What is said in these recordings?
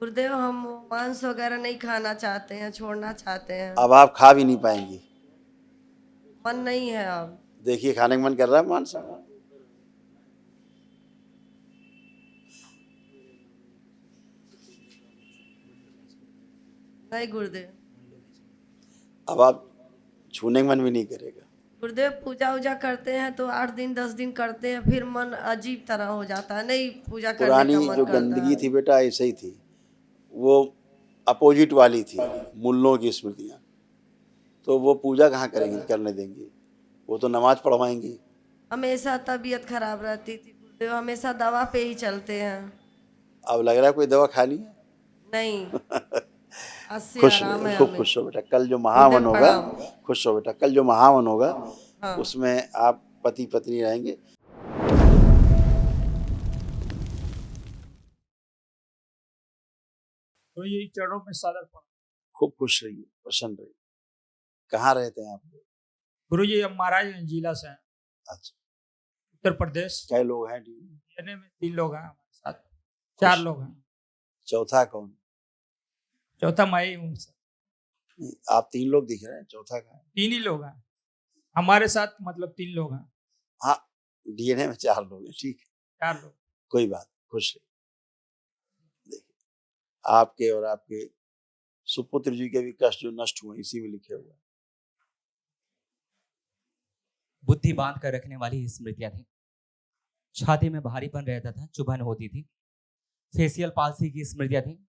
गुरुदेव, हम मांस वगैरह नहीं खाना चाहते हैं, छोड़ना चाहते हैं। अब आप खा भी नहीं पाएंगी। मन नहीं है अब। देखिए खाने का मन कर रहा है मांस। नहीं गुरुदेव। अब आप छूने का मन भी नहीं करेगा। गुरुदेव, पूजा उजा करते हैं तो 8 दिन 10 दिन करते हैं, फिर मन अजीब तरह हो जाता है, नहीं पूजा करने पुरानी का मन जो करता गंदगी है। थी बेटा ऐसे ही थी, वो अपोजिट वाली थी, मुल्लों की स्मृतियां। तो वो पूजा कहाँ करेंगी, करने देंगी? वो तो नमाज पढ़वाएंगी। हमेशा तबीयत खराब रहती थी गुरुदेव, हमेशा दवा पे ही चलते हैं। अब लग रहा है कोई दवा खानी है। नहीं, आज से खुश आराम रहो, है खूब हमें। खुश हो बेटा। कल जो महावन गुरुदेव होगा, प्रणाम। खुश हो बेटा, कल जो महावन होगा हाँ। उसमें आप पति पत्नी रहेंगे। तो यही चरणों में सादर पड़ा। खूब खुश रहिए, प्रसन्न रहिए। कहाँ रहते हैं आप लोग? गुरु जी, हम महाराज जिला से हैं, अच्छा, उत्तर प्रदेश। कई लोग हैं टीम में? कहने में 3 लोग हैं हमारे साथ, 4 लोग हैं। चौथा कौन? चौथा मैं ही हूँ सर। नहीं, आप 3 लोग दिख रहे हैं, चौथा कहाँ है? 3 ही लोग हैं हमारे साथ, मतलब 3 लोग हैं। हाँ, डीएनए में 4 लोग हैं, ठीक है, 4 लोग। कोई बात, खुश रहिए। देखिए, आपके और आपके सुपुत्र जी के भी कष्ट जो नष्ट हुए इसी में लिखे हुए हैं। बुद्धि बांध कर रखने वाली स्मृतियां थी। छाती में भारीपन रहता था, चुभन होती थी। फेसियल पाल्सी की स्मृतियां थी।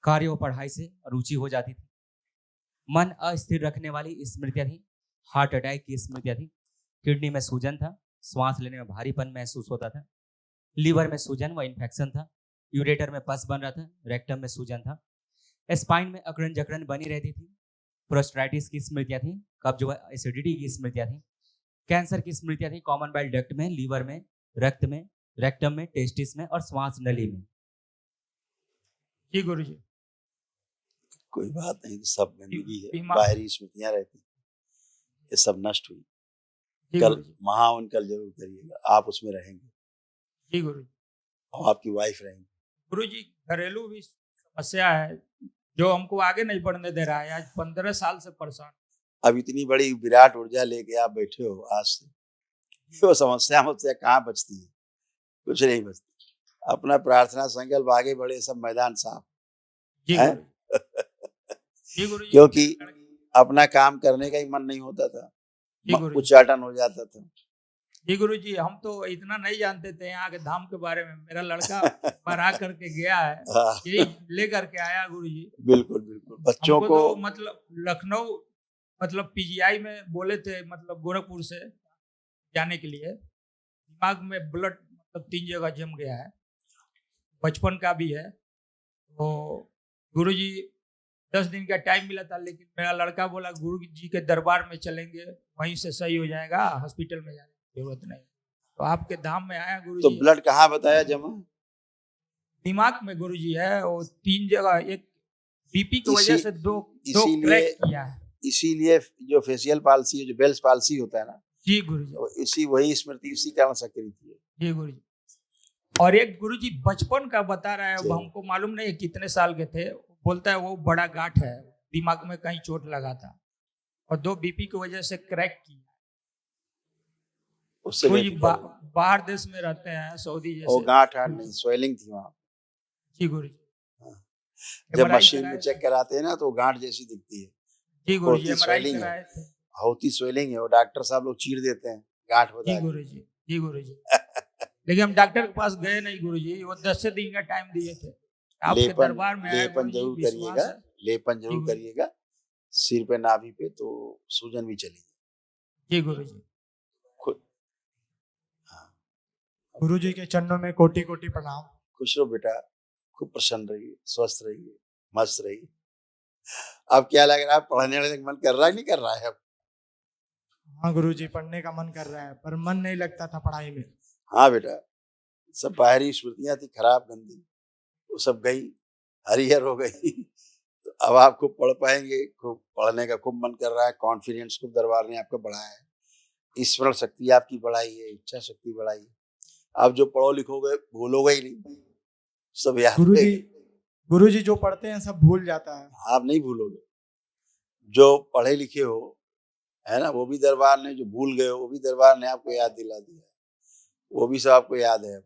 कार्य और पढ़ाई से रुचि हो जाती थी। मन अस्थिर रखने वाली स्मृतियां थी। हार्ट अटैक की स्मृतियां थी। किडनी में सूजन था। श्वास लेने में भारीपन महसूस होता था। लीवर में सूजन व इन्फेक्शन था। यूरेटर में पस बन रहा था। रेक्टम में सूजन था। स्पाइन में अकड़न जकड़न बनी रहती थी। प्रोस्टाइटिस की स्मृतियां थी। कब्ज व एसिडिटी की स्मृतियां थी। कैंसर की स्मृतियां थी। कॉमन बाइल डक्ट में, लीवर में, रक्त में, रेक्टम में, टेस्टिस में और श्वास नली में। जी गुरु जी। कोई बात नहीं, सब गंदगी है, बीमार। बाहरी स्मृतियां रहती हैं, ये सब नष्ट हुई। जी कल गुरु जी। महावन कल जरूर करिएगा, आप उसमें रहेंगे जी गुरु जी। और आपकी वाइफ रहेंगी। गुरु जी, घरेलू भी समस्या है जो हमको आगे नहीं बढ़ने दे रहा है। आज 15 साल से परेशान। अब इतनी बड़ी विराट ऊर्जा लेके आप बैठे हो आज से, वो समस्या मुझसे कहाँ बचती है? कुछ नहीं बचती। अपना प्रार्थना संकल्प आगे बढ़े, सब मैदान साफ जी है। गुरु जी। गुरु जी, क्योंकि अपना काम करने का ही मन नहीं होता था, जी गुरु जी। उच्चाटन हो जाता था। जी गुरु जी, हम तो इतना नहीं जानते थे यहाँ के धाम के बारे में। मेरा लड़का पढ़ा करके गया है, हाँ, यही लेकर के आया गुरु जी। बिल्कुल बिल्कुल। बच्चों हमको को तो मतलब लखनऊ, मतलब पीजीआई में बोले थे, मतलब गोरखपुर से जाने के लिए। दिमाग में ब्लड मतलब 3 जगह जम गया है, बचपन का भी है। तो गुरु जी 10 दिन का टाइम मिला था, लेकिन मेरा लड़का बोला गुरु जी के दरबार में चलेंगे, वहीं से सही हो जाएगा, हॉस्पिटल में जाने की जरूरत नहीं। तो आपके धाम में आया गुरु तो जी। ब्लड कहाँ बताया जमा? दिमाग में गुरु जी है, वो 3 जगह। एक बीपी की वजह से दो इसीलिए क्रैक किया है। इसीलिए जो फेशियल पाल्सी, जो बेल्स पाल्सी होता है ना, जी गुरु जी। तो इसी वही स्मृति इसी कारण सक्रिय थी। जी गुरु जी। और एक गुरु जी बचपन का बता रहा है, जी। अब हमको मालूम नहीं कितने साल के थे। बोलता है वो बड़ा गांठ है, दिमाग में कहीं चोट लगा था और 2 बीपी की वजह से क्रैक की। उससे गुरु जी बेफिक्र बाहर देश में रहते हैं, सऊदी वो जैसे। गांठ हार्ट नहीं, स्वेलिंग थी वहाँ। जी गुरु जी। जब MRI मशीन में कराए चेक थे। कराते हैं ना तो गांठ जैसी दिखती है, जी गुरु जी, होती MRI स्वेलिंग है, कराए थे। होती स्वेलिंग है। वो डॉक्टर साहब लोग चीर देते हैं गांठ जी बता गुरु के। जी। जी गुरु जी। लेकिन हम डॉक्टर के पास गए नहीं गुरु जी, वो 10 दिन का टाइम दिए थे। आपके लेपन दरबार में आया लेपन गुरु जी, जरूर विश्वास करिएगा, है। लेपन जी जरूर गुरु जी। करिएगा सिर पे, नाभि पे, तो सूजन भी चली जी गुरु जी। खुद। हाँ, गुरु जी के चरणों में कोटि कोटि प्रणाम। खुश रहो बेटा, खूब प्रसन्न रहिए, स्वस्थ रहिए, मस्त रहिए। अब क्या लग रहा है, पढ़ने वाले का मन कर रहा है नहीं कर रहा है अब? हाँ गुरु जी, पढ़ने का मन कर रहा है पर मन नहीं लगता था पढ़ाई में। हाँ बेटा, सब बाहरी स्मृतियां थी खराब गंदी, वो सब गई, हरिहर हो गई। तो अब आप खूब पढ़ पाएंगे, खूब पढ़ने का खूब मन कर रहा है, कॉन्फिडेंस खूब दरबार ने आपका बढ़ाया है, स्मरण शक्ति आपकी बढ़ाई है, इच्छा शक्ति बढ़ाई है। आप जो पढ़ो लिखोगे भूलोगे ही नहीं, सब याद गुरु जी, रहेगा। गुरुजी जो पढ़ते हैं सब भूल जाता है। आप नहीं भूलोगे। जो पढ़े लिखे हो, है ना, वो भी दरबार ने, जो भूल गए हो वो भी दरबार ने आपको याद दिला दिया है, वो भी सब आपको याद है।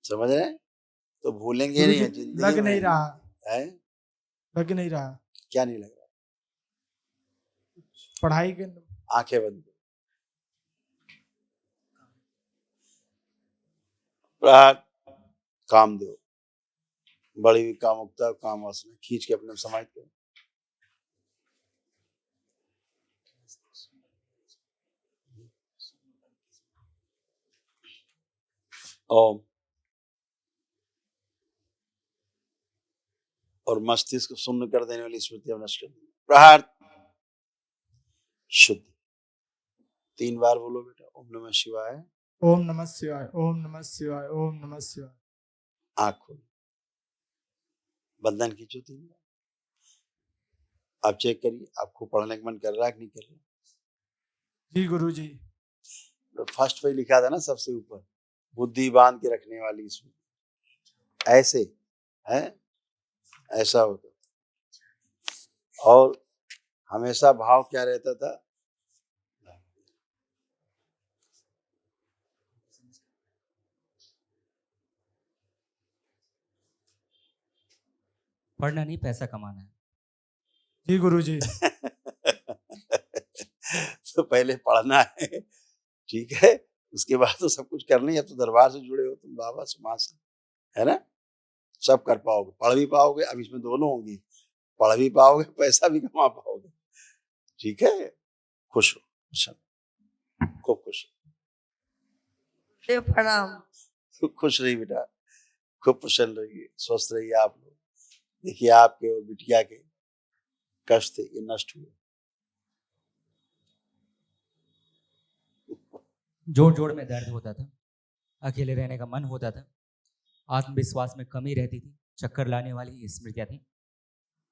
समझ रहे हैं? तो भूलेंगे नहीं गुरुजी जिंदगी लग में। नहीं रहा, है लग नहीं रहा क्या नहीं लग रहा? पढ़ाई के। आंखें बंद करो। प्राण काम दो, बड़ी हुई कामुकता काम वासना खींच के अपने समाहित करो। ओम। और मस्तिष्क को शून्य कर देने वाली स्मृतियां नष्ट कर देंगे। प्रहार शुद्धि। 3 बार बोलो बेटा। ओम नमः शिवाय। ओम नमः शिवाय, ओम नमः शिवाय, ओम नमः शिवाय। आंख खोलो, बंधन खींचो 3 बार। आप चेक करिए आपको पढ़ने का मन कर रहा है कि नहीं कर रहा। जी गुरुजी। तो फर्स्ट पे लिखा था ना सबसे ऊपर, बुद्धि बांध के रखने वाली स्मृति। ऐसे है, ऐसा होता। और हमेशा भाव क्या रहता था? पढ़ना नहीं, पैसा कमाना है। जी गुरुजी। तो पहले पढ़ना है, ठीक है, उसके बाद तो सब कुछ करना ही। अब तो दरबार से जुड़े हो तुम, बाबा से, माँ से, है ना, सब कर पाओगे, पढ़ भी पाओगे। अब इसमें दोनों होंगी, पढ़ भी पाओगे, पैसा भी कमा पाओगे। ठीक है, खुश हो, खूब खुश देव प्रणाम। हो। खुश रहिए बेटा, खूब प्रसन्न रहिए, स्वस्थ रहिए आप लोग। देखिए आपके और बिटिया के कष्ट थे, ये नष्ट हुए। जोड़ जोड़ में दर्द होता था, अकेले रहने का मन होता था, आत्मविश्वास में कमी रहती थी, चक्कर लाने वाली स्मृतियां थी।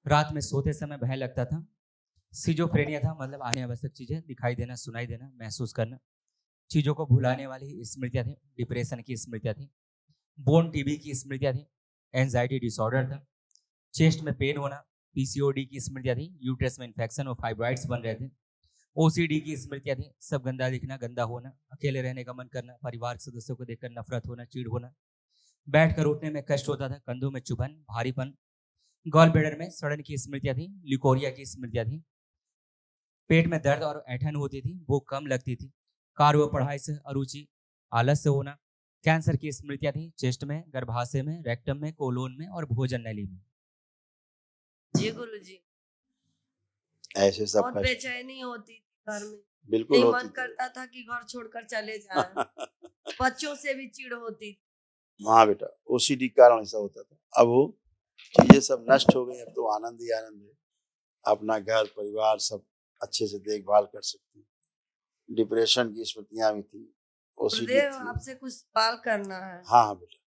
रात में सोते समय भय लगता था। सिजोफ्रेनिया था, मतलब आने आवश्यक चीजें दिखाई देना, सुनाई देना, महसूस करना, चीजों को भुलाने वाली स्मृतियां थी। डिप्रेशन की स्मृतियां थी, बोन टीबी की स्मृतियां थी, एंजाइटी डिसऑर्डर था, चेस्ट में पेन होना, पीसीओडी की स्मृतियां थी, यूट्रस में इन्फेक्शन और फाइब्रॉइड्स बन रहे थे, ओसीडी की स्मृतियां थी, सब गंदा दिखना, गंदा होना, अकेले रहने का मन करना, परिवार के सदस्यों को देखकर नफरत होना, चिढ़ होना, बैठकर उठने में कष्ट होता था, कंधों में चुभन, भारीपन, गॉल ब्लैडर में सड़न की स्मृतियां थी, लिकोरिया की स्मृतियां थी, पेट में दर्द और ऐंठन होती थी, भूख कम लगती थी, कार्य व पढ़ाई से अरुचि, आलस्य होना, कैंसर की स्मृतियां थी, चेस्ट में, गर्भाशय में, रेक्टम में, कोलोन में और भोजन नली में। जी गुरुजी। ऐसे सब बहुत कष्ट बेचैनी होती थी घर में, बिल्कुल नहीं होती मन थी। करता था कि घर छोड़कर चले जाएं। बच्चों से भी चिढ़ होती थी। हाँ बेटा, ओसीडी के कारण ऐसा होता था। अब वो चीजें सब नष्ट हो गई, अब तो आनंद ही आनंद है। अपना घर परिवार सब अच्छे से देखभाल कर सकती। डिप्रेशन की स्मृतियां भी थी, ओसीडी गुरुदेव थी। आपसे कुछ सवाल करना है। हाँ हाँ बेटा।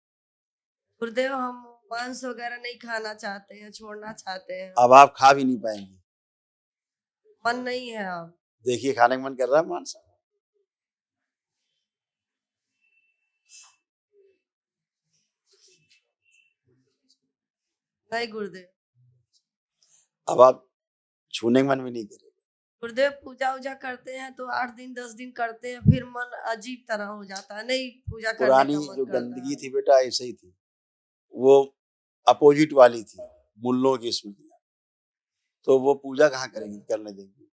गुरुदेव हम मांस वगैरह नहीं खाना चाहते हैं, छोड़ना चाहते हैं, अब आप खा भी नहीं पाएंगे। मन नहीं है अब। देखिए खाने का मन कर रहा है मांस। नहीं गुरुदेव। अब आप छूने का मन भी नहीं करेगा। गुरुदेव पूजा उजा करते हैं तो 8 दिन 10 दिन करते हैं, फिर मन अजीब तरह हो जाता है, नहीं पूजा करने पुरानी का मन जो करता गंदगी है। थी बेटा ऐसे ही थी, वो अपोजिट वाली थी, मुल्लों की स्मृतियां। तो वो पूजा कहाँ करेंगे, करने देंगे?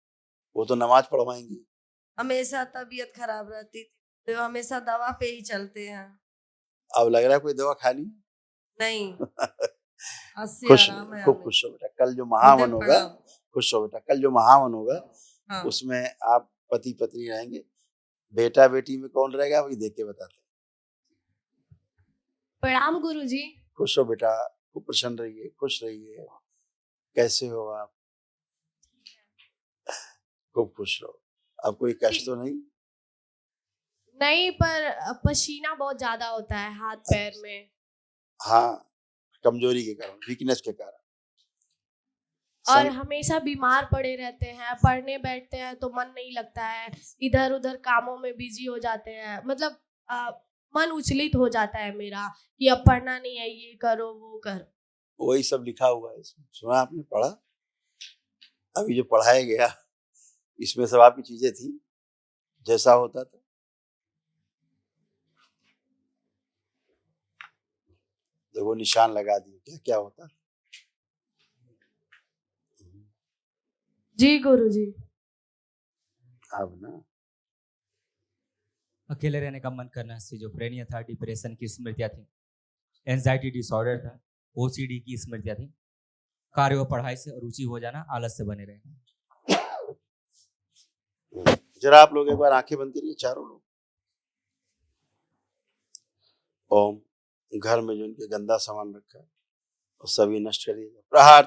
वो तो नमाज पढ़वाएंगी। हमेशा तबीयत खराब रहती थी तो हमेशा दवा पे ही चलते हैं। अब लग रहा है कोई दवा खा ली। नहीं, आज से खुश आराम है खूब हमें। खुश हो बेटा। कल जो महावन गुरुदेव होगा, प्रणाम। खुश हो बेटा, कल जो महावन होगा हाँ। उसमें आप पति पत्नी रहेंगे। बेटा बेटी में कौन रहेगा वही देख के बताते हैं। प्रणाम गुरुजी। खुश हो बेटा, खूब प्रसन्न रहिए, खुश रहिए। कैसे हो आप? खूब खुश रहो। अब कोई कष्ट तो नहीं? नहीं, पर पसीना बहुत ज्यादा होता है हाथ पैर में, हाँ, कमजोरी के कारण, वीकनेस के कारण। और हमेशा बीमार पड़े रहते हैं। पढ़ने बैठते हैं तो मन नहीं लगता है, इधर उधर कामों में बिजी हो जाते हैं। मतलब मन उचलित हो जाता है मेरा कि अब पढ़ना नहीं है, ये करो वो कर। वही सब लिखा हुआ है इसमें। सुना आपने, पढ़ा? अभी जो पढ़ाया गया इसमें सब आपकी चीजें थी, जैसा होता था। तो वो निशान लगा दिए, क्या क्या होता। जी गुरुजी। अब ना अकेले रहने का मन करना, सिजोफ्रेनिया था, डिप्रेशन की स्मृतियां थी, एंजाइटी डिसऑर्डर था, ओसीडी की स्मृतियां थी, कार्य व पढ़ाई से रुचि हो जाना, आलस से बने रहना। जरा आप लोग एक बार आंखें बंद करिए, चारों लोग। ओम। घर में जो इनके गंदा सामान रखा है वो सभी नष्ट करिएगा। प्रहार।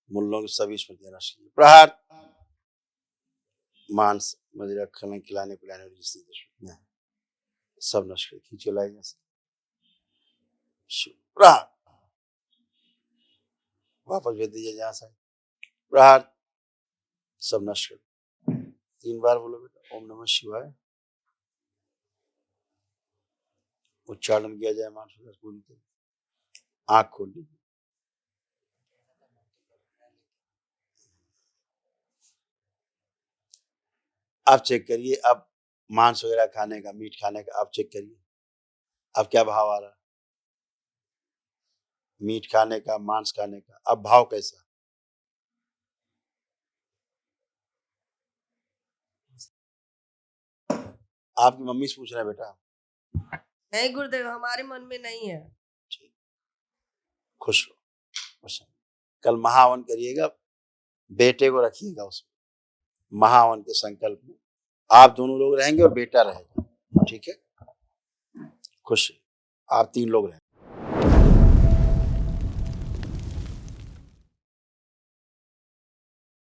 मुल्लों की सभी स्मृतियां नष्ट कीजिए। प्रहार। मांस, मदिरा, खाने, खिलाने पिलाने वाली जितनी स्मृतियां हैं सब नष्ट कर खींचे लाएंगे। प्रहार। वापस भेज दीजिए जहां से। प्रहार। सब नष्ट कर। 3 बार बोलो बेटा, ओम नमः शिवाय। उच्चारण किया जाए मानस पूरी तरह। आंख खोल लीजिए। आप चेक करिए, अब मांस वगैरह खाने का, मीट खाने का आप चेक करिए, अब क्या भाव आ रहा है? मीट खाने का, मांस खाने का अब भाव कैसा? आपकी मम्मी से पूछ रहे हैं बेटा। नहीं गुरुदेव, हमारे मन में नहीं है। ठीक, खुश रहो, खुश रहो। कल महावन करिएगा, बेटे को रखिएगा उसमें, महावन के संकल्प में आप दोनों लोग रहेंगे और बेटा रहेगा। ठीक है, खुश, आप 3 लोग रहेंगे।